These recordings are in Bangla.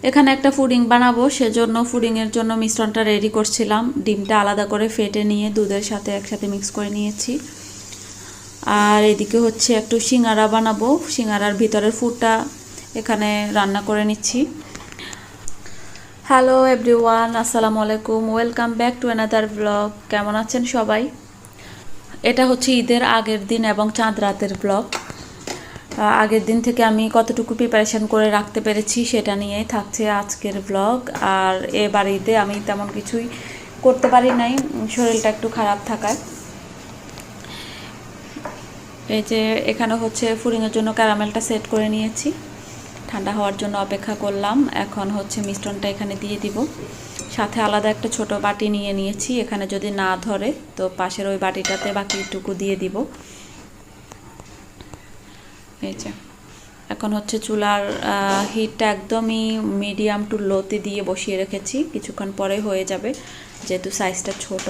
এখানে একটা পুডিং বানাবো, সেজন্য পুডিংয়ের জন্য মিশ্রণটা রেডি করছিলাম। ডিমটা আলাদা করে ফেটে নিয়ে দুধের সাথে একসাথে মিক্স করে নিয়েছি। আর এদিকে হচ্ছে একটু সিঙ্গারা বানাবো, সিঙ্গারার ভিতরের ফুডটা এখানে রান্না করে নিচ্ছি। হ্যালো এভরিওয়ান, আসসালামু আলাইকুম, welcome back to another blog. কেমন আছেন সবাই? এটা হচ্ছে ঈদের আগের দিন এবং চাঁদ রাতের ব্লগ। আগের দিন থেকে আমি কতটুকু প্রিপারেশন করে রাখতে পেরেছি সেটা নিয়েই থাকছে আজকের ব্লগ। আর এ বাড়িতে আমি তেমন কিছুই করতে পারি নাই, শরীরটা একটু খারাপ থাকায়। এই যে এখানে হচ্ছে পুডিংয়ের জন্য ক্যারামেলটা সেট করে নিয়েছি, ঠান্ডা হওয়ার জন্য অপেক্ষা করলাম। এখন হচ্ছে মিশ্রণটা এখানে দিয়ে দিব। সাথে আলাদা একটা ছোট বাটি নিয়ে নিয়েছি, এখানে যদি না ধরে তো পাশের ওই বাটিটাতে বাকিটুকু দিয়ে দিব। এই যে এখন হচ্ছে চুলার হিটটা একদমই মিডিয়াম টু লোতে দিয়ে বসিয়ে রেখেছি, কিছুক্ষণ পরে হয়ে যাবে যেহেতু সাইজটা ছোট।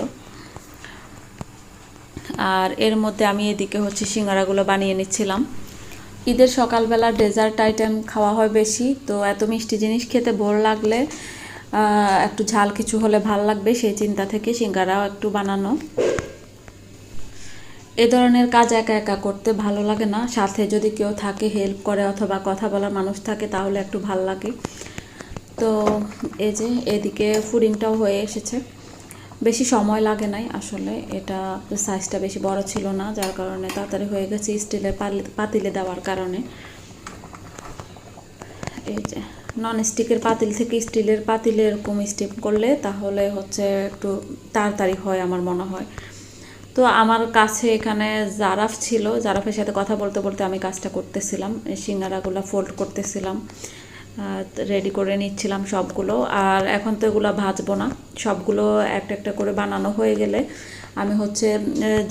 আর এর মধ্যে আমি এদিকে হচ্ছে সিঙ্গারাগুলো বানিয়ে নিচ্ছিলাম। ঈদের সকালবেলা ডেজার্ট আইটেম খাওয়া হয় বেশি, তো এত মিষ্টি জিনিস খেতে বোর লাগলে একটু ঝাল কিছু হলে ভাল লাগবে, সেই চিন্তা থেকে সিঙ্গারাও একটু বানানো। এ ধরনের কাজ একা একা করতে ভালো লাগে না, সাথে যদি কেউ থাকে হেল্প করে অথবা কথা বলার মানুষ থাকে তাহলে একটু ভাল লাগে। তো এই যে এদিকে পুডিংটাও হয়ে এসেছে, বেশি সময় লাগে নাই আসলে, এটা সাইজটা বেশি বড় ছিল না যার কারণে তাড়াতাড়ি হয়ে গেছে স্টিলের পাতিলে দেওয়ার কারণে। এই যে নন স্টিকের পাতিল থেকে স্টিলের পাতিলে এরকম স্টিম করলে তাহলে হচ্ছে একটু তাড়াতাড়ি হয় আমার মনে হয়। তো আমার কাছে এখানে জারাফ ছিল, জারাফের সাথে কথা বলতে বলতে আমি কাজটা করতেছিলাম, সিঙ্গারাগুলো ফোল্ড করতেছিলাম, রেডি করে নিচ্ছিলাম সবগুলো। আর এখন তো এগুলো ভাজবো না, সবগুলো একটা একটা করে বানানো হয়ে গেলে আমি হচ্ছে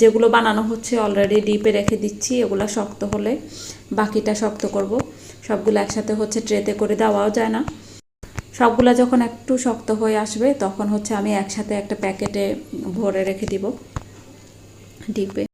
যেগুলো বানানো হচ্ছে অলরেডি ডিপে রেখে দিচ্ছি, এগুলো শক্ত হলে বাকিটা শক্ত করব। সবগুলো একসাথে হচ্ছে ট্রেতে করে দেওয়াও যায় না। সবগুলো যখন একটু শক্ত হয়ে আসবে তখন হচ্ছে আমি একসাথে একটা প্যাকেটে ভরে রেখে দিব ডিপে।